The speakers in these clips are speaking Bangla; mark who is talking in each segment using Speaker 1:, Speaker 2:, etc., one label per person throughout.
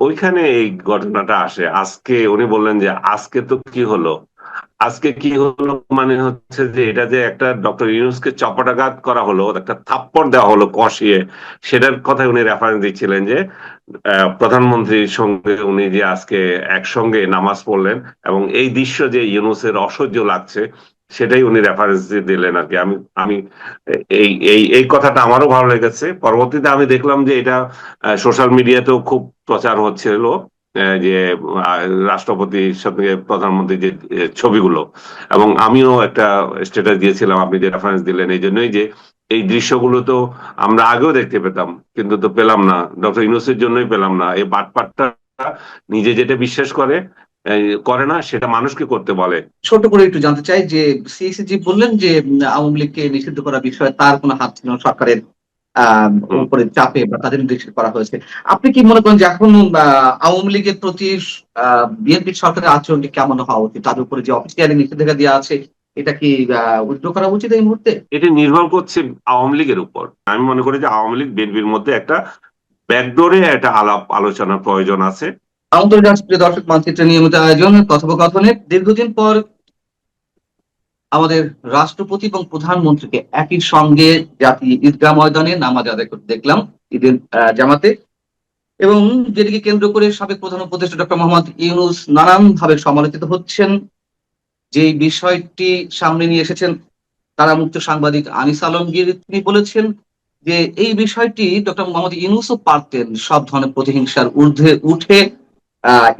Speaker 1: ওইখানে এই ঘটনাটা আসে। আজকে উনি বললেন যে আজকে তো কি হলো, আজকে কি হলো, মানে হচ্ছে যে এটা যে একটা ডক্টর ইউনূসকে চপটাঘাত করা হলো, একটা থাপ্পড় দেওয়া হলো কষিয়ে, সেটার কথা উনি রেফারেন্স দিচ্ছিলেন যে প্রধানমন্ত্রীর সঙ্গে উনি যে আজকে একসঙ্গে নামাজ পড়লেন, এবং এই দৃশ্য যে ইউনূসের অসহ্য লাগছে সেটাই উনি রেফারেন্স দিয়ে দিলেন আর কি। আমি আমি এই এই এই কথাটা আমারও ভালো লেগেছে। পরবর্তীতে আমি দেখলাম যে এটা সোশ্যাল মিডিয়াতেও খুব প্রচার হচ্ছিল, যে রাষ্ট্রপতির সঙ্গে প্রধানমন্ত্রীর যে ছবিগুলো, এবং আমিও একটা স্ট্যাটাস দিয়েছিলাম আপনি যে রেফারেন্স দিলেন, এই জন্যই যে এই দৃশ্যগুলো তো আমরা আগেও দেখতে পেতাম, কিন্তু তো পেলাম না, ডক্টর ইউনূসের জন্যই পেলাম না। এই বাটপারটা নিজে যেটা বিশ্বাস করে করে না, সেটা মানুষকে করতে বলে।
Speaker 2: ছোট করে একটু জানতে চাই যে সিএসি বললেন যে আওয়ামী লীগকে নিষিদ্ধ করার বিষয়ে তার কোনো হাত ছিল না, সরকারের
Speaker 1: হুম।
Speaker 2: উপরে চাপে বা তাদের নির্দেশে করা হয়েছে। আপনি কি মনে করেন যে এখন আওয়ামী লীগের প্রতি বিএনপি সরকারের আচরণটি কেমন হওয়া উচিত? তাদের উপরে যে অফিসিয়ালি নিষেধাজ্ঞা দেওয়া আছে, এটা কি উইথড্র করা উচিত এই মুহূর্তে?
Speaker 1: এটি নির্ভর করছে আওয়ামী লীগের উপর। আমি মনে করি যে আওয়ামী লীগ বিএনপির মধ্যে একটা ব্যাকডোরে একটা আলাপ আলোচনার প্রয়োজন আছে।
Speaker 2: আমন্ত্রণ জানাচ্ছি প্রিয় দর্শক, মানচিত্রের নিয়মিত আয়োজন কথোপকথনে দীর্ঘদিন পর আমাদের রাষ্ট্রপতি এবং প্রধানমন্ত্রীকে একই সঙ্গে জাতীয় ঈদগাহ ময়দানে নামাজ আদায় করতে দেখলাম, ঈদের জামাতে। এবং যেটিকে কেন্দ্র করে সাবেক প্রধান উপদেষ্টা ডক্টর মোহাম্মদ ইউনূস নানান ভাবে সমালোচিত হচ্ছেন। যে বিষয়টি সামনে নিয়ে এসেছেন কারামুক্ত সাংবাদিক আনিস আলমগীর, তিনি বলেছেন যে এই বিষয়টি ডক্টর মোহাম্মদ ইউনূসও পারতেন সব ধরনের প্রতিহিংসার ঊর্ধ্বে উঠে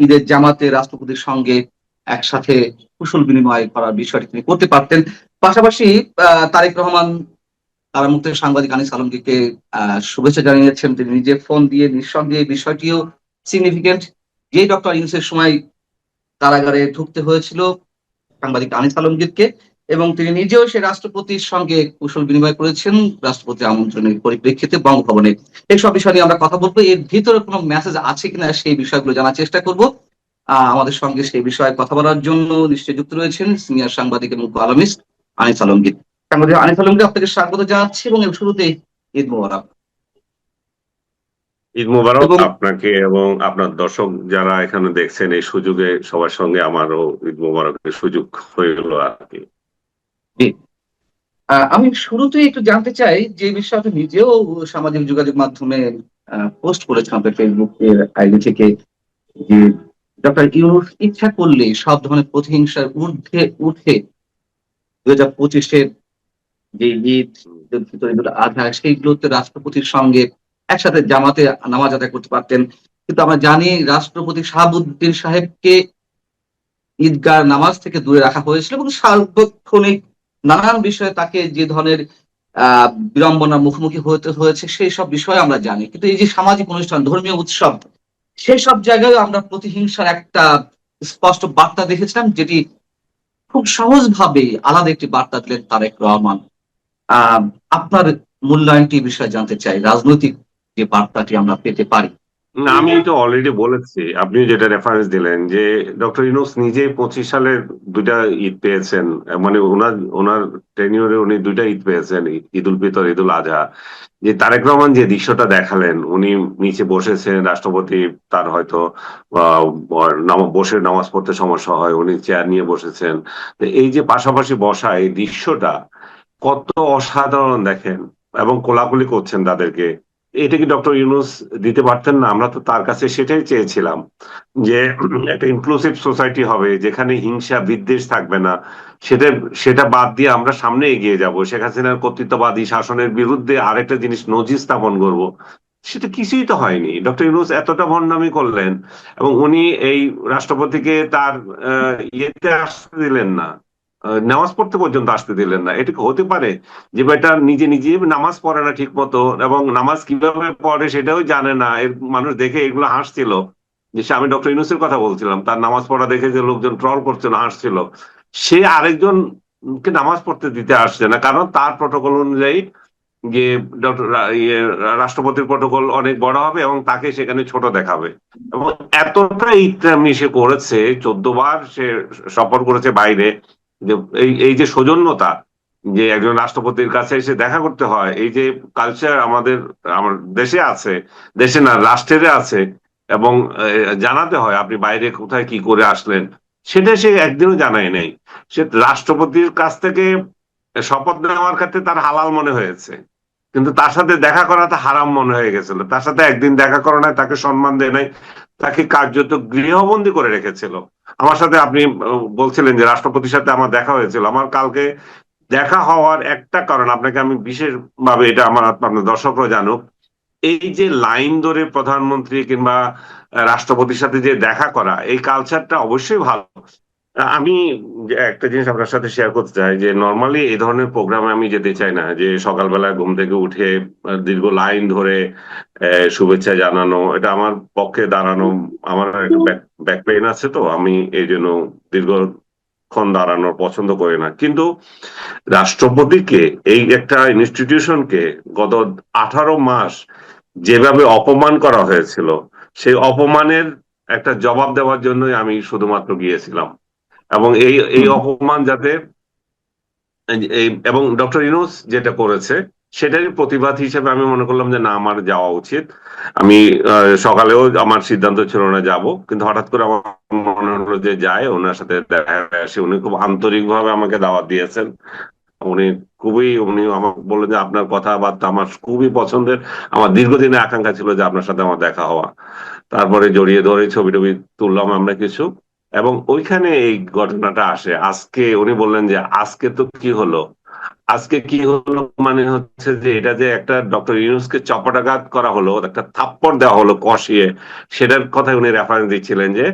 Speaker 2: ঈদের জামাতে রাষ্ট্রপতির সঙ্গে একসাথে কুশল বিনিময় করার বিষয়টি তিনি করতে পারতেন। পাশাপাশি তারেক রহমান কারামুক্ত সাংবাদিক আনিস আলমগীরকে শুভেচ্ছা জানিয়েছেন, তিনি নিজে ফোন দিয়ে। নিঃসন্দেহে এই বিষয়টিও সিগনিফিকেন্ট যে ডক্টর ইউনূসের সময় কারাগারে ঢুকতে হয়েছিল সাংবাদিক আনিস আলমগীরকে, এবং তিনি নিজেও সে রাষ্ট্রপতির সঙ্গে কুশল বিনিময় করেছেন রাষ্ট্রপতির আমন্ত্রণের পরিপ্রেক্ষিতে বঙ্গভবনে। এইসব বিষয় নিয়ে আমরা কথা বলবো, এর ভিতরে কোনো মেসেজ আছে কিনা সেই বিষয়গুলো জানার চেষ্টা করব। আমাদের সঙ্গে সেই বিষয়ে কথা বলার জন্য নিশ্চয়ই যুক্ত রয়েছেন সিনিয়র সাংবাদিক এবং কলামিস্ট আনিস আলমগীর। সাংবাদিক আনিস আলমগীর, আপনাকে স্বাগত জানাচ্ছি এবং শুরুতে ঈদ মোবারক।
Speaker 1: ঈদ মোবারক
Speaker 2: এবং
Speaker 1: আপনাকে এবং আপনার দর্শক যারা এখানে দেখছেন। এই সুযোগে সবার সঙ্গে আমারও ঈদ মোবারকের সুযোগ হয়ে গেল আর কি।
Speaker 2: জি, আমি শুরুতেই একটু জানতে চাই যে বিষয়ে আপনি নিজেও সামাজিক যোগাযোগ মাধ্যমে পোস্ট করেছেন আপনার ফেসবুক আইডি থেকে, যে ডক্টর ইউনূস ইচ্ছা করলে সব ধরনের প্রতিহিংসার ঊর্ধ্বে উঠে 2025-এর যে ঈদ, ঈদুল ফিতর, ঈদুল আজহা, সেইগুলোতে রাষ্ট্রপতির সঙ্গে একসাথে জামাতে নামাজ আদায় করতে পারতেন। কিন্তু আমরা জানি রাষ্ট্রপতি শাহাবুদ্দিন সাহেবকে ঈদগাহ নামাজ থেকে দূরে রাখা হয়েছিল এবং সার্বক্ষণিক নানান বিষয়ে তাকে যে ধরনের বিড়ম্বনার মুখোমুখি হতে হয়েছে সেই সব বিষয়ে আমরা জানি। কিন্তু এই যে সামাজিক অনুষ্ঠান, ধর্মীয় উৎসব, সেই সব জায়গায় আমরা প্রতিহিংসার একটা স্পষ্ট বার্তা দেখেছিলাম, যেটি খুব সহজভাবে আলাদা একটি বার্তা দিলেন তারেক রহমান। আহ আপনার মূল্যায়নটি এই বিষয়ে জানতে চাই, রাজনৈতিক যে বার্তাটি আমরা পেতে পারি।
Speaker 1: না, আমি তো অলরেডি বলেছি, আপনি যেটা রেফারেন্স দিলেন যে ডক্টর ইউনূস নিজে 25 সালের দুইটা ঈদ পেয়েছেন, মানে ওনার ওনার টেনিউরে উনি দুইটা ঈদ পেয়েছেন, ঈদ উল ফিতর, ঈদ উল আজহা। যে তারেক রহমান যে দৃশ্যটা দেখালেন, উনি নিচে বসেছেন, রাষ্ট্রপতি তার হয়তো বসে নামাজ পড়তে সমস্যা হয়, উনি চেয়ার নিয়ে বসেছেন। তো এই যে পাশাপাশি বসা এই দৃশ্যটা কত অসাধারণ দেখেন, এবং কোলাকুলি করছেন তাদেরকে। এটা কি ডক্টর ইউনূস দিতে পারতেন না? আমরা তো তার কাছে সেটাই চেয়েছিলাম, যে একটা ইনক্লুসিভ সোসাইটি হবে যেখানে হিংসা বিদ্বেষ থাকবে না। সেটা সেটা বাদ দিয়ে আমরা সামনে এগিয়ে যাব, শেখ হাসিনার কর্তৃত্ববাদী শাসনের বিরুদ্ধে আরেকটা জিনিস নজির স্থাপন করব। সেটা কিছুই তো হয়নি। ডক্টর ইউনূস এতটা ভণ্ডামি করলেন, এবং উনি এই রাষ্ট্রপতিকে তার ইয়েতে আসতে দিলেন না, নামাজ পড়তে পর্যন্ত আসতে দিলেন না। এটা কি হতে পারে যে বেটা নিজে নিজে নামাজ পড়ে না ঠিক মতো, এবং নামাজ কিভাবে পড়ে সেটাও জানে না? এর মানুষ দেখে এগুলো হাসছিল, যে আমি ডক্টর ইউনূসের কথা বলছিলাম, তার নামাজ পড়া দেখে যে লোকজন ট্রল করছিল, হাসছিল। সে আরেকজনকে নামাজ পড়তে দিতে আসছে না, কারণ তার প্রটোকল অনুযায়ী যে ডক্টর রাষ্ট্রপতির প্রটোকল অনেক বড় হবে এবং তাকে সেখানে ছোট দেখাবে। এবং এতটা ইত্রামি সে করেছে, 14 বার সে সফর করেছে বাইরে। যে এই এই যে সৌজন্যতা, যে একজন রাষ্ট্রপতির কাছে এসে দেখা করতে হয়, এই যে কালচার আমাদের আমার দেশে আছে, দেশে না রাষ্ট্রের আছে, এবং জানাতে হয় আপনি বাইরে কোথায় কি করে আসলেন, সেটা সে একদিনও জানায় নাই। সে রাষ্ট্রপতির কাছ থেকে শপথ নেওয়ার ক্ষেত্রে তার হালাল মনে হয়েছে, কিন্তু তার সাথে দেখা করাটা হারাম মনে হয়ে গেছিল। তার সাথে একদিন দেখা করা নাই, তাকে সম্মান দেয় নাই, তাকে কার্যত গৃহবন্দী করে রেখেছিল। আমার সাথে আপনি বলছিলেন যে রাষ্ট্রপতির সাথে আমার দেখা হয়েছিল। আমার কালকে দেখা হওয়ার একটা কারণ আপনাকে আমি বিশেষভাবে, এটা আমার আপনার দর্শকরা জানুক, এই যে লাইন ধরে প্রধানমন্ত্রী কিংবা রাষ্ট্রপতির সাথে যে দেখা করা, এই কালচারটা অবশ্যই ভালো। আমি যে একটা জিনিস আপনার সাথে শেয়ার করতে চাই, যে নর্মালি এই ধরনের প্রোগ্রামে আমি যেতে চাই না, যে সকালবেলা ঘুম থেকে উঠে দীর্ঘ লাইন ধরে শুভেচ্ছা জানানো, এটা আমার পক্ষে দাঁড়ানো। আমার একটা ব্যাক পেইন আছে, তো আমি এই জন্য দীর্ঘক্ষণ দাঁড়ানো পছন্দ করি না। কিন্তু রাষ্ট্রপতিকে, এই একটা ইনস্টিটিউশনকে গত 18 মাস যেভাবে অপমান করা হয়েছিল, সেই অপমানের একটা জবাব দেওয়ার জন্যই আমি শুধুমাত্র গিয়েছিলাম। এবং এই এই অপমান যাতে এবং ডক্টর ইউনূস যেটা করেছে সেটারই প্রতিবাদ হিসেবে আমি মনে করলাম যে না, আমার যাওয়া উচিত। আমি সকালেও আমার সিদ্ধান্ত ছিল না যাব, কিন্তু হঠাৎ করে আমার মনে হলো যে যায়, ওনার সাথে দেখা হয়ে আসে। উনি খুব আন্তরিক ভাবে আমাকে দাওয়াত দিয়েছেন। উনি আমাকে বললেন যে আপনার কথাবার্তা আমার খুবই পছন্দের, আমার দীর্ঘদিনের আকাঙ্ক্ষা ছিল যে আপনার সাথে আমার দেখা হওয়া। তারপরে জড়িয়ে ধরে ছবি টবি তুললাম আমরা কিছু, এবং ওইখানে এই ঘটনাটা আসে। আজকে উনি বললেন যে আজকে তো কি হলো, আজকে কি হলো মানে হচ্ছে যে এটা যে একটা ডক্টর ইউনূসকে চপটাঘাত করা হলো, একটা থাপ্পড় দেওয়া হলো কষিয়ে, সেটার কথা উনি রেফারেন্স দিচ্ছিলেন। যে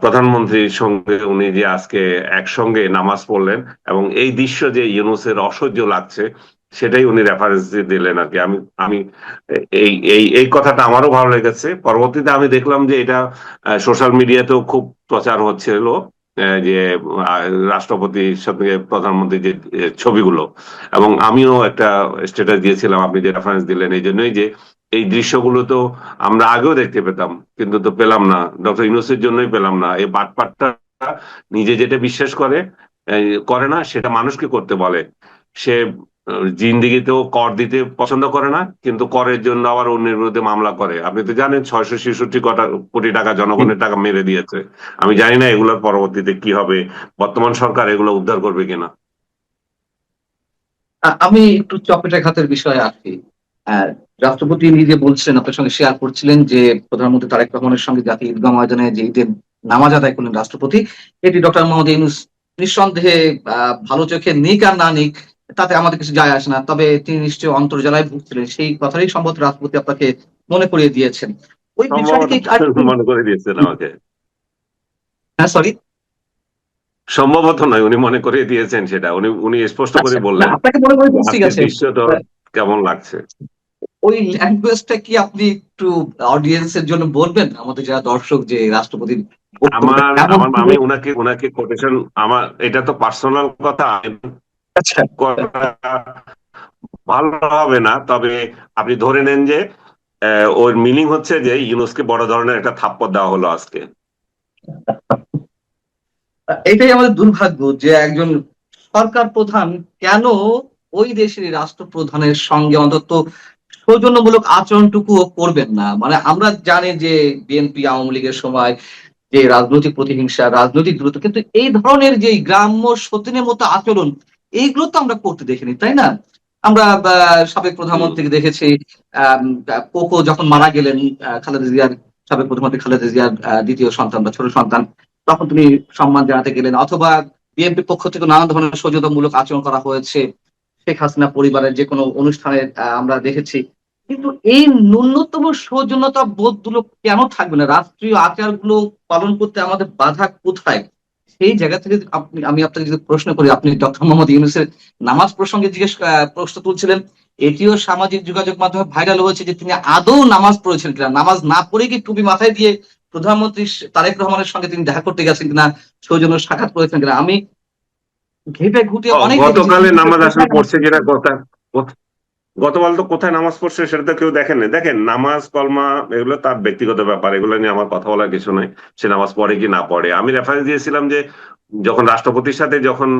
Speaker 1: প্রধানমন্ত্রীর সঙ্গে উনি যে আজকে একসঙ্গে নামাজ পড়লেন, এবং এই দৃশ্য যে ইউনূসের অসহ্য লাগছে, সেটাই উনি রেফারেন্স দিলেন আর কি। আমি আমি এই এই এই কথাটা আমারও ভালো লেগেছে। পরবর্তীতে আমি দেখলাম যে এটা সোশ্যাল মিডিয়াতেও খুব প্রচার হচ্ছিল, যে আহ, রাষ্ট্রপতির সঙ্গে প্রধানমন্ত্রীর যে ছবিগুলো। এবং আমিও একটা স্ট্যাটাস দিয়েছিলাম আপনি যে রেফারেন্স দিলেন, এই জন্যই যে এই দৃশ্যগুলো তো আমরা আগেও দেখতে পেতাম, কিন্তু তো পেলাম না, ডক্টর ইউনূসের জন্যই পেলাম না। এই বাটপারটা নিজে যেটা বিশ্বাস করে করে না, সেটা মানুষকে করতে বলে। সে জিন্দিগিতেও কর দিতে পছন্দ করে না, কিন্তু করের জন্য আবার অন্যের বিরুদ্ধে মামলা করে। আপনি তো জানেন 666 কোটি টাকা জনগণের টাকা মেরে দিয়েছে। আমি জানি না এগুলোর পরবর্তীতে কি হবে, বর্তমান সরকার এগুলো উদ্ধার করবে কিনা।
Speaker 2: আমি একটু চপেটাঘাতের বিষয়ে আসি। আহ, রাষ্ট্রপতি নিজে বলছিলেন, আপনার সঙ্গে শেয়ার করছিলেন যে প্রধানমন্ত্রী তারেক রহমানের সঙ্গে জাতীয় ঈদগাহ ময়দানে যে ঈদের নামাজ আদায় করলেন রাষ্ট্রপতি, এটি ডক্টর মোহাম্মদ ইউনূস নিঃসন্দেহে ভালো চোখে নিক আর না নিক তাতে আমাদের কিছু যায় আসে না, তবে তিনি নিশ্চয়ই অন্তর্জালায় ভুগছিলেন, সেই কথাটাই সম্ভবত রাষ্ট্রপতি আপনাকে মনে করিয়ে দিয়েছেন। ওই
Speaker 1: সম্ভবত
Speaker 2: বিষয়টিকে আরেকটু।
Speaker 1: মনে করে দিয়েছেন আমাকে।
Speaker 2: হ্যাঁ, সরি।
Speaker 1: সম্ভবত নয়, উনি মনে করে দিয়েছেন সেটা। উনি উনি স্পষ্ট করে
Speaker 2: আচ্ছা, না
Speaker 1: বললেন
Speaker 2: আপনাকে মনে করে
Speaker 1: যে
Speaker 2: দিয়েছি, ঠিক
Speaker 1: আজকের
Speaker 2: আছে।
Speaker 1: দৃশ্যটা কেমন লাগছে।
Speaker 2: ওই ল্যাঙ্গুয়েজটা কি আপনি একটু অডিয়েন্সের জন্য বলবেন, আমাদের যারা দর্শক, যে রাষ্ট্রপতির বক্তব্যটা
Speaker 1: আমার
Speaker 2: কেমন
Speaker 1: আমার
Speaker 2: ছিল?
Speaker 1: আমি ওনাকে ওনাকে কোটেশন, আমার এটা তো পার্সোনাল কথা
Speaker 2: আচ্ছা।
Speaker 1: করা ভালো হবে না, তবে আপনি ধরে নেন যে ওর মিনিং হচ্ছে যে ইউনূসকে বড় ধরনের একটা থাপ্পড় দেওয়া হলো আজকে।
Speaker 2: এটাই আমাদের দুর্ভাগ্য যে একজন সরকার প্রধান কেন ওই দেশের রাষ্ট্রপ্রধানের সঙ্গে অন্তত সৌজন্যমূলক আচরণটুকুও করবেন না। মানে আমরা জানি যে বিএনপি আওয়ামী লীগের সময় যে রাজনৈতিক প্রতিহিংসা, রাজনৈতিক দূরত্ব, কিন্তু এই ধরনের যে গ্রাম্য সতীনের মতো আচরণ, এইগুলো তো আমরা করতে দেখিনি, তাই না? আমরা সাবেক
Speaker 1: হুম।
Speaker 2: প্রধানমন্ত্রীকে দেখেছি। কোকো যখন মারা গেলেন, খালেদা জিয়ার, সাবেক প্রধানমন্ত্রী খালেদা জিয়ার দ্বিতীয় সন্তান বা ছোট সন্তান, তখন তিনি সম্মান জানাতে গেলেন। অথবা বিএনপির পক্ষ থেকে নানা ধরনের সৌজন্যমূলক আচরণ করা হয়েছে শেখ হাসিনা পরিবারের যে কোনো অনুষ্ঠানে, আমরা দেখেছি। কিন্তু এই ন্যূনতম সৌজন্যতা বোধগুলো কেন থাকবে না? রাষ্ট্রীয় আচারগুলো পালন করতে আমাদের বাধা কোথায়? সেই জায়গা থেকে আমি আপনাকে যদি প্রশ্ন করি, আপনি ডক্টর মোহাম্মদ ইউনূসের নামাজ প্রসঙ্গে প্রশ্ন তুলছিলেন। এটিও সামাজিক যোগাযোগ মাধ্যমে ভাইরাল হয়েছে যে তিনি আদৌ নামাজ পড়েছেন কিনা, নামাজ না পড়ে কি টুপি মাথায় দিয়ে প্রধানমন্ত্রী তারেক রহমানের সঙ্গে তিনি দেখা করতে গেছেন কিনা, সৌজন্য সাক্ষাৎ করেছেন কিনা। আমি ঘেটে ঘুটে অনেক দেখেছি
Speaker 1: গতকালে
Speaker 2: কিন্তু সে
Speaker 1: নামাজ আসলে
Speaker 2: কোথায় নামাজ
Speaker 1: পড়ছে কিনা
Speaker 2: পড়েছেন।
Speaker 1: কথা, গতকাল তো কোথায় নামাজ পড়ছে সেটা তো কেউ দেখেন না। দেখেন, নামাজ কলমা এগুলো তার ব্যক্তিগত ব্যাপার, এগুলো নিয়ে আমার কথা বলার কিছু নাই। সে নামাজ পড়ে কি না পড়ে, আমি রেফারেন্স দিয়েছিলাম যে যখন রাষ্ট্রপতির সাথে যখন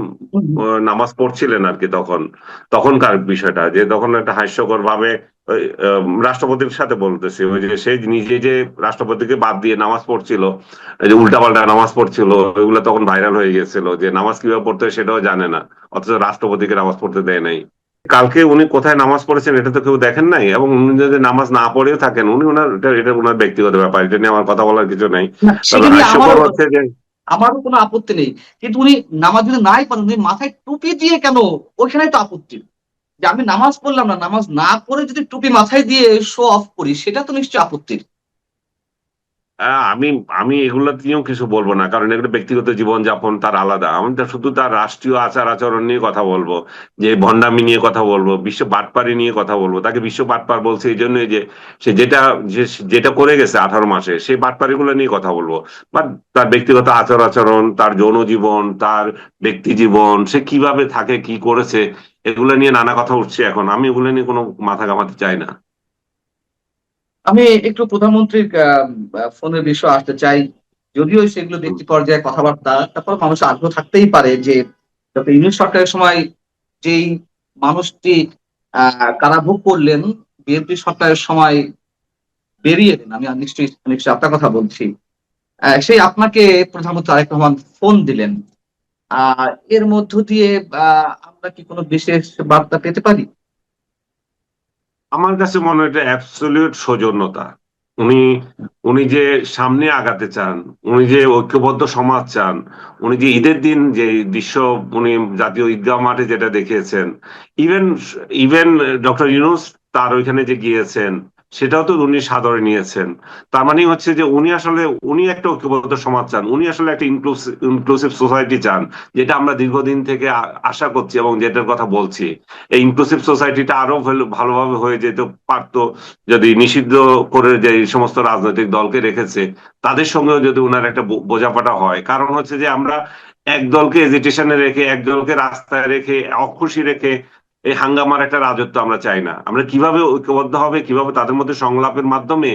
Speaker 1: নামাজ পড়ছিলেন আর কি, তখনকার বিষয়টা, যে তখন একটা হাস্যকর ভাবে ওই রাষ্ট্রপতির সাথে বলতেছি, ওই যে সে নিজে যে রাষ্ট্রপতিকে বাদ দিয়ে নামাজ পড়ছিল, এই যে উল্টাপাল্টা নামাজ পড়ছিল, ওইগুলো তখন ভাইরাল হয়ে গেছিল যে নামাজ কিভাবে পড়তে হয় সেটাও জানে না, অথচ রাষ্ট্রপতিকে নামাজ পড়তে দেয় নাই। কালকে উনি কোথায় নামাজ পড়েছেন এটা তো কেউ দেখেন নাই, এবং উনি যদি নামাজ না পড়েও থাকেন, উনি ওনার এটা ওনার ব্যক্তিগত ব্যাপার, এটা নিয়ে আমার কথা বলার কিছু নাই।
Speaker 2: না,
Speaker 1: তবে
Speaker 2: সেটা নিয়ে
Speaker 1: হাস্যকর হচ্ছে যে
Speaker 2: আমারও কোনো আপত্তি নেই, কিন্তু উনি নামাজ যদি নাই পড়েন, উনি মাথায় টুপি দিয়ে কেন, ওইখানেই তো আপত্তি। যে আমি নামাজ পড়লাম না, নামাজ না পড়ে যদি টুপি মাথায় দিয়ে শো অফ করি, সেটা তো নিশ্চয়ই আপত্তির।
Speaker 1: আমি আমি এগুলো নিয়েও কিছু বলবো না, কারণ এগুলো ব্যক্তিগত জীবন যাপন তার আলাদা। আমি তো শুধু তার রাষ্ট্রীয় আচার আচরণ নিয়ে কথা বলবো, যে ভন্ডামি নিয়ে কথা বলবো, বিশ্ব বাটপারি নিয়ে কথা বলবো। তাকে বিশ্ব বাটপার বলছে এই জন্যই যে সে যেটা করে গেছে 18 মাসে, সেই বাটপারি গুলো নিয়ে কথা বলবো। বাট তার ব্যক্তিগত আচার আচরণ, তার যৌন জীবন, তার ব্যক্তি জীবন, সে কিভাবে থাকে, কি করেছে, এগুলো নিয়ে নানা কথা উঠছে এখন। আমি এগুলো নিয়ে কোনো মাথা ঘামাতে চাই না।
Speaker 2: আমি একটু প্রধানমন্ত্রীর ফোনের বিষয়ে আসতে চাই। যদিও সেগুলো ব্যক্তি পর্যায়ে কথাবার্তা, তারপর মানুষের আগ্রহ থাকতেই পারে যে ডক্টর ইউনূস সরকারের সময় যেই মানুষটি কারাভোগ করলেন, বিএনপি সরকারের সময় বেরিয়ে এলেন, আমি নিশ্চয়ই নিশ্চয়ই আপনার কথা বলছি। সেই আপনাকে প্রধানমন্ত্রী তারেক রহমান ফোন দিলেন। এর মধ্য দিয়ে আমরা কি কোনো বিশেষ বার্তা পেতে পারি?
Speaker 1: আমার কাছে মনে হয় এটা অ্যাবসলিউট সৌজন্যতা। উনি উনি যে সামনে আগাতে চান, উনি যে ঐক্যবদ্ধ সমাজ চান, উনি যে ঈদের দিন যে দৃশ্য উনি জাতীয় ঈদগাহ মাঠে যেটা দেখিয়েছেন, ইভেন ইভেন ডক্টর ইউনূস তার ওইখানে যে গিয়েছেন, সেটাও তো উনি সাদরে নিয়েছেন। তার মানে হচ্ছে যে উনি একটা ঐক্যবদ্ধ সমাজ চান, উনি আসলে একটা ইনক্লুসিভ সোসাইটি চান, যেটা আমরা দীর্ঘদিন থেকে আশা করছি এবং যেটার কথা বলছি। এই ইনক্লুসিভ সোসাইটিটা আরো ভালোভাবে হয়ে যেতে পারতো যদি নিষিদ্ধ করে যে এই সমস্ত রাজনৈতিক দলকে রেখেছে তাদের সঙ্গেও যদি উনার একটা বোঝাপড়া হয়। কারণ হচ্ছে যে আমরা এক দলকে এজিটেশনে রেখে, এক দলকে রাস্তায় রেখে, অখুশি রেখে এই হাঙ্গামার একটা রাজত্ব আমরা চাই না। আমরা কিভাবে ঐক্যবদ্ধ হবে, কিভাবে তাদের মধ্যে সংলাপের মাধ্যমে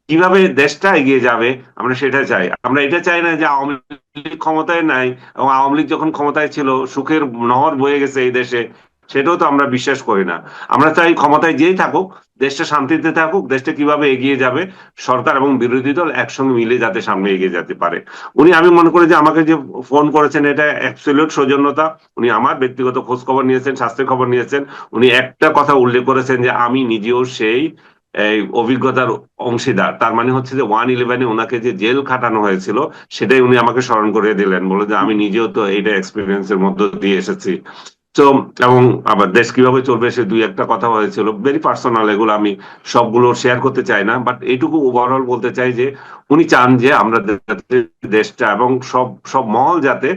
Speaker 1: কিভাবে দেশটা এগিয়ে যাবে, আমরা সেটা চাই। আমরা এটা চাই না যে আওয়ামী লীগ ক্ষমতায় নাই এবং আওয়ামী লীগ যখন ক্ষমতায় ছিল সুখের নহর বয়ে গেছে এই দেশে, সেটাও তো আমরা বিশ্বাস করি না। আমরা চাই ক্ষমতায় যেই থাকুক, দেশটা শান্তিতে থাকুক, দেশটা কিভাবে এগিয়ে যাবে সরকার এবং বিরোধী দল একসঙ্গে মিলে যাতে সামনে এগিয়ে যেতে পারে। আমি মনে করি যে আমাকে যে ফোন করেছেন এটা অ্যাবসলিউট সৌজন্যতা। উনি আমার ব্যক্তিগত খোঁজ খবর নিয়েছেন, স্বাস্থ্যের খবর নিয়েছেন। উনি একটা কথা উল্লেখ করেছেন যে আমি নিজেও সেই এই অভিজ্ঞতার অংশীদার। তার মানে হচ্ছে যে 111-এ ওনাকে যে জেল খাটানো হয়েছিল, সেটাই উনি আমাকে স্মরণ করিয়ে দিলেন, বলে যে আমি নিজেও তো এইটা এক্সপিরিয়েন্সের মধ্য দিয়ে এসেছি। তো এবং আবার দেশ কিভাবে চলবে সে দুই একটা কথা হয়েছিল, ভেরি পার্সোনাল, এগুলো আমি সবগুলো শেয়ার করতে চাই না। বাট এইটুকু ওভারঅল বলতে চাই যে উনি চান যে আমরা যাতে দেশটা এবং সব সব মহল যাতে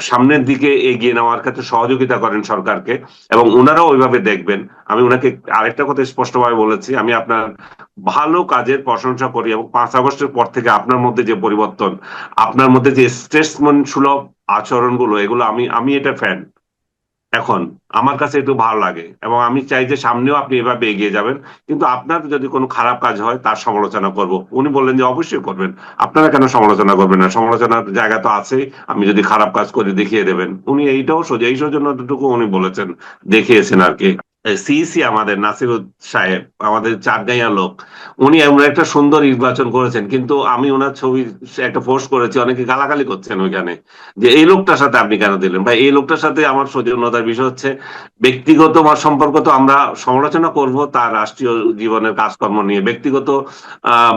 Speaker 1: সামনের দিকে এগিয়ে নেওয়ার ক্ষেত্রে সহযোগিতা করেন সরকারকে, এবং ওনারাও ওইভাবে দেখবেন। আমি ওনাকে আরেকটা কথা স্পষ্টভাবে বলেছি, আমি আপনার ভালো কাজের প্রশংসা করি, এবং 5 আগস্টের পর থেকে আপনার মধ্যে যে পরিবর্তন, আপনার মধ্যে যে স্টেটসম্যান সুলভ আচরণগুলো, এগুলো আমি আমি এটা ফ্যান। এখন আমার কাছে একটু ভালো লাগে, এবং আমি চাই যে সামনেও আপনি এভাবে এগিয়ে যাবেন। কিন্তু আপনার যদি কোনো খারাপ কাজ হয় তার সমালোচনা করব। উনি বললেন যে অবশ্যই করবেন, আপনারা কেন সমালোচনা করবেন না, সমালোচনার জায়গা তো আছেই। আমি যদি খারাপ কাজ করে দেখিয়ে দেবেন, উনি এইটাও সোজা এই সৌজন্যটুকু উনি বলেছেন, দেখিয়েছেন আর কি। সিইসি আমাদের নাসিরুদ সাহেব, আমাদের চারগাঁইয়া লোক, উনি এমন একটা সুন্দর নির্বাচন করেছেন, কিন্তু আমি ওনার ছবি একটা পোস্ট করেছি, অনেকে গালাগালি করছেন ওইখানে যে এই লোকটার সাথে আপনি কেন দিলেন ভাই। এই লোকটার সাথে আমার সৌজন্যতার বিষয় হচ্ছে ব্যক্তিগত সম্পর্ক তো আমরা সমালোচনা করব তার রাষ্ট্রীয় জীবনের কাজকর্ম নিয়ে, ব্যক্তিগত আহ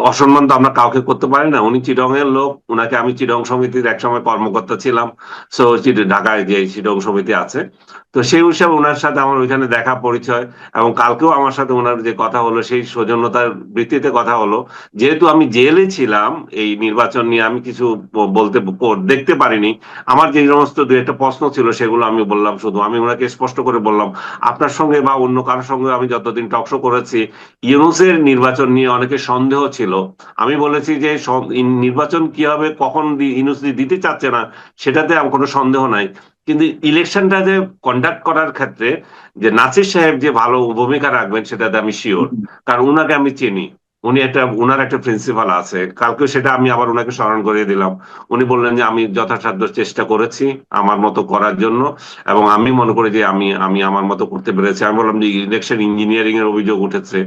Speaker 1: অসম্মান তো আমরা কাউকে করতে পারি না। উনি চিটং এর লোক, উনাকে আমি চিটং সমিতির একসময় কর্মকর্তা ছিলাম। সো ঢাকায় যে চিটং সমিতি আছে, তো সেই হিসাবে ওনার সাথে আমার ওইখানে দেখা পরিচয়, এবং কালকেও আমার সাথে ওনার যে কথা হলো সেই সৌজন্যতার ভিত্তিতে কথা হলো। যেহেতু আমি জেলে ছিলাম, এই নির্বাচন নিয়ে আমি কিছু দেখতে পারিনি। আমার যে সমস্ত দু একটা প্রশ্ন ছিল সেগুলো আমি বললাম, শুধু আমি ওনাকে স্পষ্ট করে বললাম আপনার সঙ্গে বা অন্য কারোর সঙ্গে আমি যতদিন টকশো করেছি, ইউনূসের নির্বাচন নিয়ে অনেকে সন্দেহ ছিল। আমি বলেছি যে নির্বাচন কি হবে, কখন ইউনূস দিতে চাচ্ছে না, সেটাতে আমার কোনো সন্দেহ নাই। কিন্তু ইলেকশনটা যে কন্ডাক্ট করার ক্ষেত্রে যে নাসির সাহেব যে ভালো ভূমিকা রাখবেন সেটাতে আমি শিওর, কারণ উনাকে আমি চিনি। উনি উনার একটা প্রিন্সিপাল আছে, কালকে সেটা আমি আবার ওনাকে স্মরণ করিয়ে দিলাম। উনি বললেন যে আমি যথাসাধ্য চেষ্টা করেছি আমার মতো করার জন্য, এবং আমি মনে করি যে আমি আমি আমার মতো করতে পেরেছি। আমি বললাম যে ইলেকশন ইঞ্জিনিয়ারিং এর অভিযোগ উঠেছে,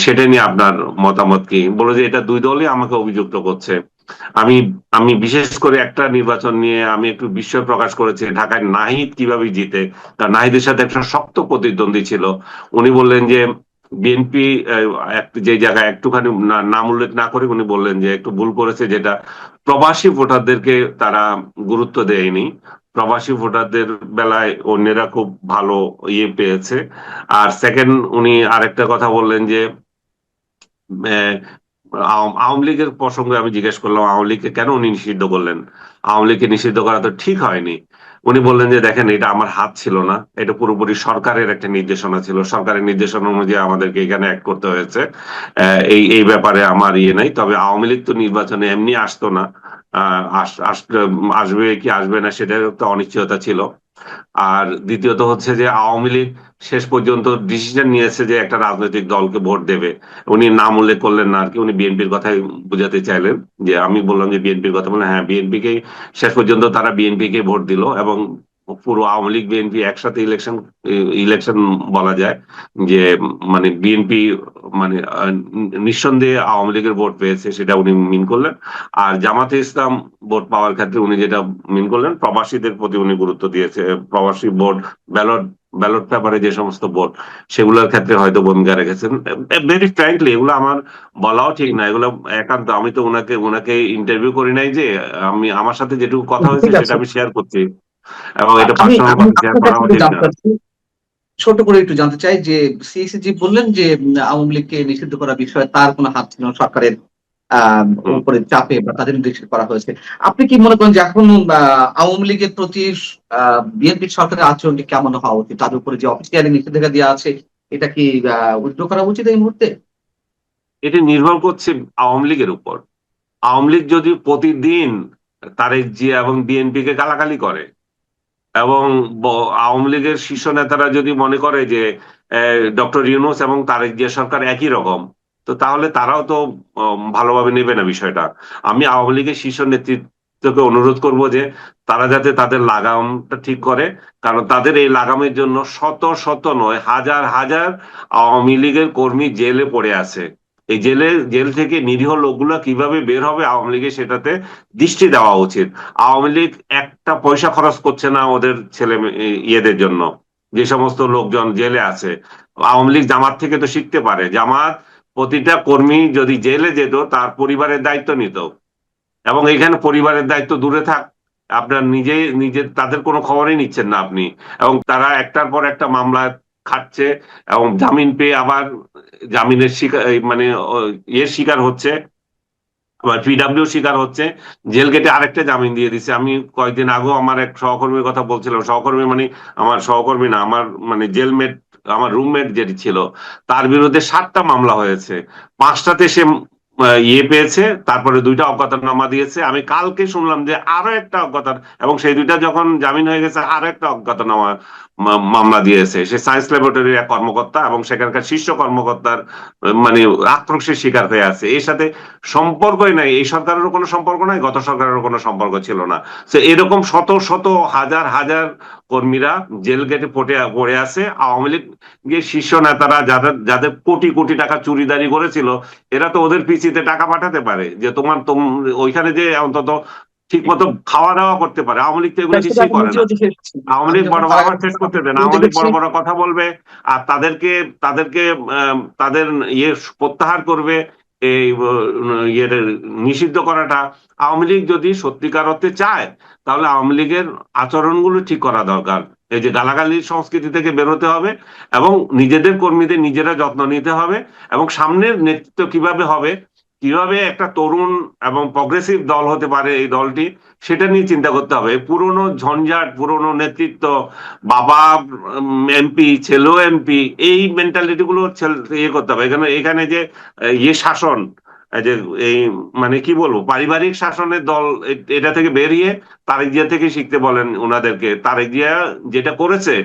Speaker 1: সেটা নিয়ে আপনার মতামত কি? বলে যে এটা দুই দলই আমাকে অভিযুক্ত করছে। আমি আমি বিশেষ করে একটা নির্বাচন নিয়ে আমি একটু বিস্ময় প্রকাশ করেছি, ঢাকায় নাহিদ কিভাবে জিতে। কারণ নাহিদের সাথে একটা শক্ত প্রতিদ্বন্দ্বী ছিল। উনি বললেন যে বিএনপি যে জায়গায় একটুখানি নাম উল্লেখ না করে উনি বললেন যে একটু ভুল করেছে, যেটা প্রবাসী ভোটারদেরকে তারা গুরুত্ব দেয়নি। প্রবাসী ভোটারদের বেলায় অন্যেরা খুব ভালো ইয়ে পেয়েছে। আর সেকেন্ড, উনি আরেকটা কথা বললেন যে আহ, আওয়ামী লীগের প্রসঙ্গে আমি জিজ্ঞেস করলাম আওয়ামী লীগকে কেন উনি নিষিদ্ধ করলেন। আওয়ামী লীগকে নিষিদ্ধ করা তো ঠিক হয়নি। উনি বললেন যে দেখেন, এটা আমার হাত ছিল না, এটা পুরোপুরি সরকারের একটা নির্দেশনা ছিল, সরকারের নির্দেশনা অনুযায়ী আমাদেরকে এখানে অ্যাক্ট করতে হয়েছে। এই এই ব্যাপারে আমার ইয়ে নাই। তবে আওয়ামী লীগ তো নির্বাচনে এমনি আসতো না। আসবে কি আসবে না সেটা তো অনিশ্চয়তা ছিল। আর দ্বিতীয়ত হচ্ছে যে আওয়ামী লীগ শেষ পর্যন্ত ডিসিশন নিয়েছে যে একটা রাজনৈতিক দলকে ভোট দেবে। উনি নাম উল্লেখ করলেন না আর কি, উনি বিএনপির কথাই বুঝাতে চাইলেন। যে আমি বললাম যে বিএনপির কথা বলে, হ্যাঁ বিএনপি কে শেষ পর্যন্ত তারা বিএনপি কে ভোট দিল, এবং পুরো আওয়ামী লীগ বিএনপি একসাথে ইলেকশন ইলেকশন বলা যায়। যে মানে বিএনপি মানে নিঃসন্দেহে আওয়ামী লীগের ভোট পেয়েছে, সেটা উনি মিন করলেন। আর জামাতে ইসলাম ভোট পাওয়ার ক্ষেত্রে উনি যেটা মিন করলেন, প্রবাসীদের প্রতি উনি গুরুত্ব দিয়েছে। প্রবাসী ভোট, ব্যালট ব্যালট পেপারে যে সমস্ত ভোট, সেগুলোর ক্ষেত্রে হয়তো ভূমিকা রেখেছেন। ভেরি ফ্র্যাঙ্কলি এগুলো আমার বলাও ঠিক না, এগুলো একান্ত আমি তো ওনাকে ওনাকে ইন্টারভিউ করি নাই। যে আমি আমার সাথে যেটুকু কথা হয়েছে
Speaker 2: ঠিক
Speaker 1: সেটা
Speaker 2: আছে।
Speaker 1: আমি শেয়ার করছি, এবং এটা
Speaker 2: আমি
Speaker 1: পার্সোনাল
Speaker 2: আমি
Speaker 1: কথা শেয়ার
Speaker 2: আপনার কাছে
Speaker 1: করাও
Speaker 2: একটু
Speaker 1: ঠিক না।
Speaker 2: জানতে চাচ্ছি, ছোট করে একটু জানতে চাই যে সিএসি বললেন যে আওয়ামী লীগকে নিষিদ্ধ করার বিষয়ে তার কোনো হাত ছিল না, সরকারের আহ
Speaker 1: হুম।
Speaker 2: উপরে চাপে বা তাদের নির্দেশে করা হয়েছে। আপনি কি মনে করেন যে এখন আওয়ামী লীগের প্রতি বিএনপি সরকারের আচরণটি কেমন হওয়া উচিত? তাদের উপরে যে অফিসিয়ালি নিষেধাজ্ঞা দেওয়া আছে, এটা কি উইথড্র করা উচিত এই মুহূর্তে?
Speaker 1: এটা নির্ভর করছে আওয়ামী লীগের উপর। আওয়ামী লীগ যদি প্রতিদিন তারেক জিয়া এবং বিএনপি কে গালাগালি করে, এবং আওয়ামী লীগের শীর্ষ নেতারা যদি মনে করে যে ডক্টর ইউনূস এবং তারেক জিয়া সরকার একই রকম, তো তাহলে তারাও তো ভালোভাবে নেবে না বিষয়টা। আমি আওয়ামী লীগের শীর্ষ নেতৃত্বকে অনুরোধ করব যে তারা যাতে তাদের লাগামটা ঠিক করে। কারণ তাদের এই লাগামের জন্য শত শত নয়, হাজার হাজার আওয়ামী লীগের কর্মী জেলে পড়ে আছে। এই জেল থেকে নিরীহ লোকগুলো কিভাবে বের হবে আওয়ামী লীগের সেটাতে দৃষ্টি দেওয়া উচিত। আওয়ামী লীগ একটা পয়সা খরচ করছে না ওদের ইয়েদের জন্য, যে সমস্ত লোকজন জেলে আছে। আওয়ামী লীগ জামাত থেকে তো শিখতে পারে। জামাত প্রতিটা কর্মী যদি জেলে যেত, তার পরিবারের দায়িত্ব নিত। এবং এখানে পরিবারের দায়িত্ব দূরে থাক, আপনার নিজে নিজে তাদের কোনো খবরই নিচ্ছেন না আপনি। এবং তারা একটার পর একটা মামলা খাটছে, এবং জামিন পেয়ে আবার জামিনের শিকার মানে ইয়ের শিকার হচ্ছে, আবার পিডাব্লিউ শিকার হচ্ছে। জেল গেটে আরেকটা জামিন দিয়ে দিছে। আমি কয়েকদিন আগেও আমার এক সহকর্মীর কথা বলছিলাম, সহকর্মী মানে আমার সহকর্মী না, আমার মানে জেলমেট, আমার রুমমেট যেটি ছিল, তার বিরুদ্ধে 7টা মামলা হয়েছে। 5টাতে সে ইয়ে পেয়েছে, তারপরে 2টা অজ্ঞাতনামা দিয়েছে। আমি কালকে শুনলাম যে আরো একটা অজ্ঞাত, এবং সেই 2টা যখন জামিন হয়ে গেছে আরো একটা অজ্ঞাতনামা মামলা দিয়েছে। সে সায়েন্স ল্যাবরেটরির এক কর্মকর্তা, এবং সেখানকার শীর্ষ কর্মকর্তার মানে আক্রোশের শিকার হয়ে আছে। এর সাথে সম্পর্কই নাই, এই সরকারেরও কোনো সম্পর্ক নাই, গত সরকারেরও কোনো সম্পর্ক ছিল না। তো এরকম শত শত হাজার হাজার কর্মীরা জেল গেটে পড়ে আছে। আওয়ামী লীগের শীর্ষ নেতারা যাদের যাদের কোটি কোটি টাকা চুরিদারি করেছিল, এরা তো ওদের পিছিতে টাকা পাঠাতে পারে যে ওইখানে যে অন্তত ঠিক মতো খাওয়া দাওয়া করতে পারে। আওয়ামী লীগ তো এগুলো
Speaker 2: সেটা
Speaker 1: কিছুই
Speaker 2: আমি
Speaker 1: করে না।
Speaker 2: নিজেও দেখে এসেছি।
Speaker 1: আওয়ামী
Speaker 2: আমি
Speaker 1: লীগ
Speaker 2: যখন
Speaker 1: বড়
Speaker 2: কারাগারে
Speaker 1: আমার শেষ
Speaker 2: ছিলাম
Speaker 1: করতে দেন,
Speaker 2: নিজেও
Speaker 1: আওয়ামী লীগ
Speaker 2: দেখেছি।
Speaker 1: বড় বড় কথা বলবে, আর তাদেরকে তাদেরকে তাদের ইয়ে প্রত্যাহার করবে। এই ইয়ের নিষিদ্ধ করাটা, আওয়ামী লীগ যদি সত্যিকার অর্থে চায়, তাহলে আওয়ামী লীগের আচরণগুলো ঠিক করা দরকার। এই যে গালাগালির সংস্কৃতি থেকে বেরোতে হবে, এবং নিজেদের কর্মীদের নিজেরা যত্ন নিতে হবে। এবং সামনের নেতৃত্ব কিভাবে হবে, কিভাবে একটা তরুণ এবং প্রগ্রেসিভ দল হতে পারে এই দলটি, সেটা নিয়ে চিন্তা করতে হবে। পুরনো ঝঞ্ঝাট, পুরনো নেতৃত্ব, বাবা এমপি, ছেলেও এমপি, এই মেন্টালিটি গুলো ইয়ে করতে হবে। এখানে এখানে যে ইয়ে শাসন, যে এই মানে কি বলবো, পারিবারিক শাসনের দল, এটা থেকে বেরিয়ে তারেক জিয়া থেকে শিখতে বলেন ওনাদেরকে। তারেক জিয়া যেটা করেছে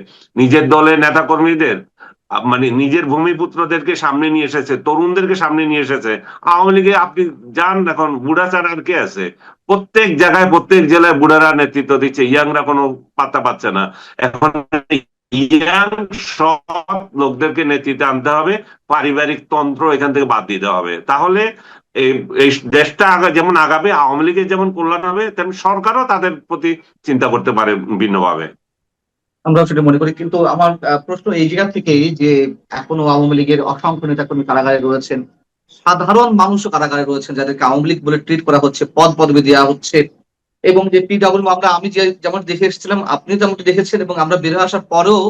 Speaker 1: নিজের দলের নেতা কর্মীদের মানে নিজের ভূমিপুত্রদেরকে সামনে নিয়ে এসেছে, তরুণদেরকে সামনে নিয়ে এসেছে। আওয়ামী লীগে আপনি যান, এখন বুড়া ছাড়া আর কে আছে? প্রত্যেক জায়গায় প্রত্যেক জেলায় বুড়ারা নেতৃত্ব দিচ্ছে, ইয়াংরা কোনো পাত্তা পাচ্ছে না। এখন ইয়াং সৎ লোকদেরকে নেতৃত্বে আনতে হবে, পারিবারিক তন্ত্র এখান থেকে বাদ দিতে হবে। তাহলে এই এই দেশটা যেমন আগাবে, আওয়ামী লীগের যেমন কল্যাণ হবে, তেমন সরকারও তাদের প্রতি চিন্তা করতে পারে ভিন্নভাবে।
Speaker 2: আমরাও সেটা মনে করি, কিন্তু আমার প্রশ্ন এই জায়গা থেকেই যে এখনো আওয়ামী লীগের অসংখ্য নেতাকর্মী কারাগারে রয়েছেন, সাধারণ মানুষও কারাগারে রয়েছেন, যাদেরকে আওয়ামী লীগ বলে ট্রিট করা হচ্ছে, পদ পদবি দেওয়া হচ্ছে। এবং যে পিডব্লিউ মামলা আমি যে যেমন দেখে এসেছিলাম, আপনি যেমনটি দেখেছেন, এবং আমরা বের হয়ে আসার পরেও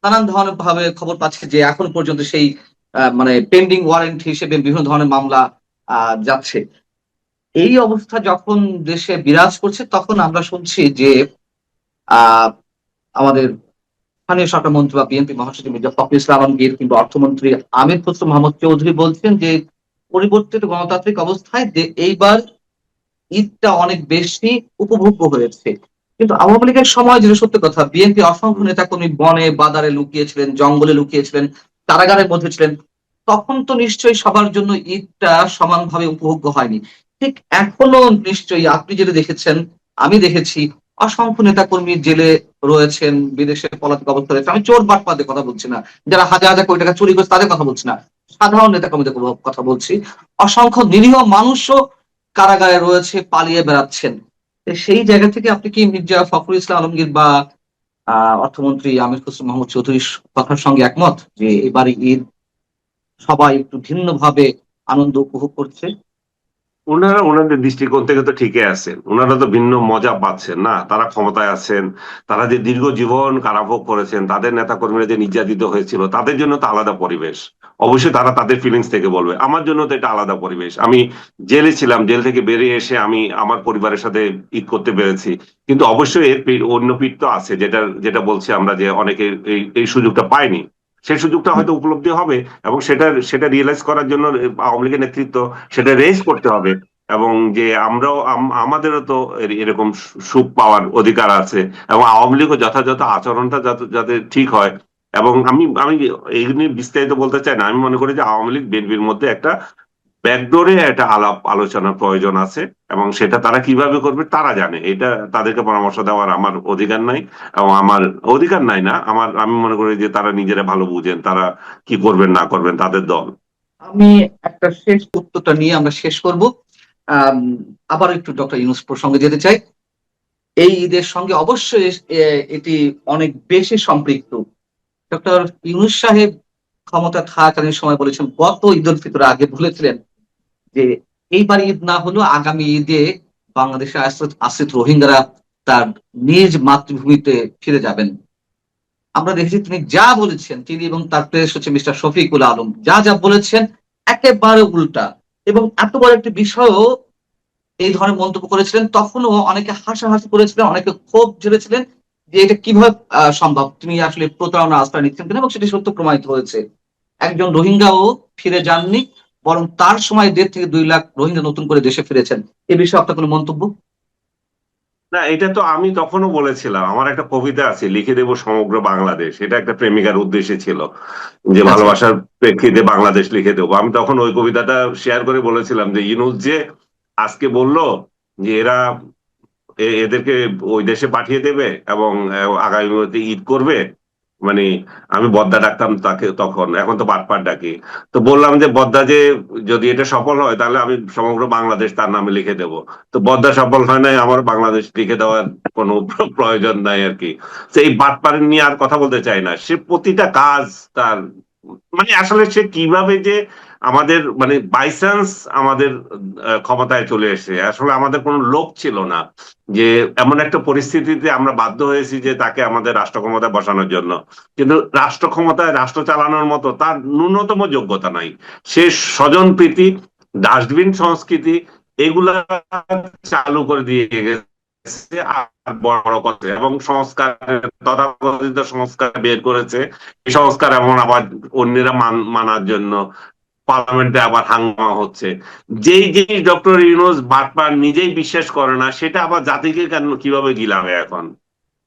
Speaker 2: নানান ধরনের ভাবে খবর পাচ্ছি যে এখন পর্যন্ত সেই মানে পেন্ডিং ওয়ারেন্ট হিসেবে বিভিন্ন ধরনের মামলা যাচ্ছে। এই অবস্থা যখন দেশে বিরাজ করছে, তখন আমরা শুনছি যে আহ আমাদের স্থানীয় সরকার মন্ত্রী বা বিএনপি মহাসচিব মির্জা ফখরুল ইসলাম আলমগীর কিংবা অর্থমন্ত্রী আমির খসরু মোহাম্মদ চৌধুরী বলছেন যে পরিবর্তিত গণতান্ত্রিক অবস্থায় এইবার ঈদটা অনেক বেশি উপভোগ্য হয়েছে। কিন্তু আওয়ামী লীগের সময়, যেটা সত্য কথা, বিএনপি অসংখ্য নেতাকর্মী বনে বাদারে লুকিয়েছিলেন, জঙ্গলে লুকিয়েছিলেন, কারাগারের মধ্যে ছিলেন। তখন তো নিশ্চয়ই সবার জন্য ঈদটা সমানভাবে উপভোগ্য হয়নি। ঠিক এখনো নিশ্চয়ই আপনি যেটা দেখেছেন, আমি দেখেছি, অসংখ্য নেতাকর্মী জেলে রয়েছেন, বিদেশে পলাতক অবস্থা রয়েছে। আমি চোর বাটপারদের কথা বলছি না, যারা হাজার হাজার কোটি টাকা চুরি করছে তাদের কথা বলছি না, সাধারণ নেতাকর্মীদের কথা বলছি। অসংখ্য নিরীহ মানুষও কারাগারে রয়েছে, পালিয়ে বেড়াচ্ছেন। তো সেই জায়গা থেকে আপনি কি মির্জা ফখরুল ইসলাম আলমগীর বা অর্থমন্ত্রী আমির খসরু মাহমুদ চৌধুরীর কথার সঙ্গে একমত যে এবারে ঈদ সবাই একটু ভিন্নভাবে আনন্দ উপভোগ করছে?
Speaker 1: ওনারা ওনাদের দৃষ্টিকোণ থেকে তো ঠিকই আছেন, ওনারা তো ভিন্ন মজা পাচ্ছেন না, তারা ক্ষমতায় আছেন। তারা যে দীর্ঘ জীবন কারাভোগ করেছেন, তাদের নেতা কর্মীরা যে নির্যাতিত হয়েছিল, তাদের জন্য তো আলাদা পরিবেশ। অবশ্যই তারা তাদের ফিলিংস থেকে বলবে, আমার জন্য তো এটা আলাদা পরিবেশ। আমি জেলে ছিলাম, জেল থেকে বেরিয়ে এসে আমি আমার পরিবারের সাথে ঈদ করতে পেরেছি। কিন্তু অবশ্যই এর অন্য পিঠ তো আছে, যেটা যেটা বলছি আমরা, যে অনেকে এই সুযোগটা পায়নি। সেই সুযোগটা হয়তো উপলব্ধি হবে, এবং সেটা সেটা রিয়েলাইজ করার জন্য আওয়ামী লীগের নেতৃত্ব সেটা রেজ করতে হবে। এবং যে আমরাও আমাদেরও তো এরকম সুখ পাওয়ার অধিকার আছে, এবং আওয়ামী লীগও যথাযথ আচরণটা যাতে যাতে ঠিক হয়। এবং আমি আমি এই নিয়ে বিস্তারিত বলতে চাই না, আমি মনে করি যে আওয়ামী লীগ বিএনপির মধ্যে একটা ব্যাকডোরে একটা আলাপ আলোচনার প্রয়োজন আছে, এবং সেটা তারা কিভাবে করবে তারা জানে। এটা তাদেরকে পরামর্শ দেওয়ার আমার অধিকার নাই, এবং আমার অধিকার নাই না, আমি মনে করি যে তারা নিজেরা ভালো বুঝেন, তারা কি করবেন না করবেন, তাদের দল।
Speaker 2: আমি একটা শেষ উত্তরটা নিয়ে আমরা শেষ করব। আম, আবার একটু ডক্টর ইউনূস প্রসঙ্গে যেতে চাই। এই ঈদের সঙ্গে অবশ্যই এটি অনেক বেশি সম্পৃক্ত। ডক্টর ইউনূস সাহেব ক্ষমতা থাকাকালীন সময় বলেছেন, গত ঈদ উল ফিতর আগে বলেছিলেন যে এইবার ঈদ না হলেও আগামী ঈদে বাংলাদেশে আশ্রিত আশ্রিত রোহিঙ্গারা তার নিজ মাতৃভূমিতে ফিরে যাবেন। আমরা দেখেছি তিনি যা বলেছেন, তিনি এবং তার প্রেস সচিব মিস্টার শফিকুল আলম যা যা বলেছেন একেবারে উল্টা। এবং এত বড় একটি বিষয়ও এই ধরনের মন্তব্য করেছিলেন, তখনও অনেকে হাসাহাসি করেছিলেন, অনেকে ক্ষোভ ঝেড়েছিলেন যে এটা কিভাবে সম্ভব, তিনি আসলে প্রতারণা আশ্রয় নিচ্ছেন কিনা। এবং সেটি সত্য প্রমাণিত হয়েছে। একজন রোহিঙ্গাও ফিরে যাননি, বরং তার সময় 1.5 থেকে 2 লাখ রোহিঙ্গা নতুন করে দেশে ফিরেছেন। এ বিষয়ে আপনার কোনো মন্তব্য?
Speaker 1: না, এটা তো আমি তখনও বলেছিলাম, আমার একটা কবিতা আছে, লিখে দেব সমগ্র বাংলাদেশ, এটা একটা প্রেমিকার উদ্দেশ্যে ছিল, যে
Speaker 2: আচ্ছা।
Speaker 1: ভালোবাসার প্রেক্ষিতে বাংলাদেশ লিখে দেবো। আমি তখন ওই কবিতাটা শেয়ার করে বলেছিলাম যে ইউনূস যে আজকে বলল যে এরা এদেরকে ওই দেশে পাঠিয়ে দেবে, এবং আগামী মুহূর্তে ঈদ করবে, মানে আমি বদ্দা ডাকতাম তাকে তখন, এখন তো বাটপার ডাকি। তো বললাম যে বদ্দা যে যদি এটা সফল হয়, তাহলে আমি সমগ্র বাংলাদেশ তার নামে লিখে দেব। তো বদ্দা সফল হয় নাই, আমার বাংলাদেশ লিখে দেওয়ার কোনো প্রয়োজন নাই আর কি। তো এই বাটপার নিয়ে আর কথা বলতে চাই না, সে প্রতিটা কাজ তার, মানে আসলে সে কিভাবে যে আমাদের, মানে বাইচান্স আমাদের ক্ষমতায় চলে এসে, আসলে আমাদের কোনো লোক ছিল না, যে এমন একটা পরিস্থিতিতে আমরা বাধ্য হয়েছি যে তাকে আমাদের রাষ্ট্র ক্ষমতায় বসানোর জন্য। কিন্তু রাষ্ট্র ক্ষমতায় রাষ্ট্র চালানোর মতো তার ন্যূনতম যোগ্যতা নাই। সে স্বজনপ্রীতি, ডাস্টবিন সংস্কৃতি, এগুলা চালু করে দিয়ে গেছে। আর বড় কথা, এবং সংস্কার, তথাকথিত সংস্কার বের করেছে, এই সংস্কার এমন আবার অন্যেরা মানার জন্য পার্লামেন্টে আবার হাঙ্গামা হচ্ছে। যেই জিনিস ডক্টর ইউনূস বাটপার নিজেই বিশ্বাস করে না, সেটা আবার জাতিকে কেন কিভাবে গিলাবে এখন,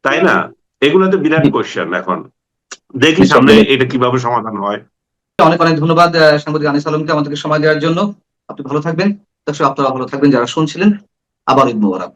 Speaker 1: তাই না? এগুলো তো বিরাট কোশ্চেন এখন। দেখি সামনে এটা কিভাবে সমাধান হয়।
Speaker 2: অনেক অনেক ধন্যবাদ সাংবাদিক আনিস আলমকে আমাদেরকে সময় দেওয়ার জন্য। আপনি ভালো থাকবেন, দর্শক আপনারা ভালো থাকবেন যারা শুনছিলেন। আবার ঈদ মোবারক।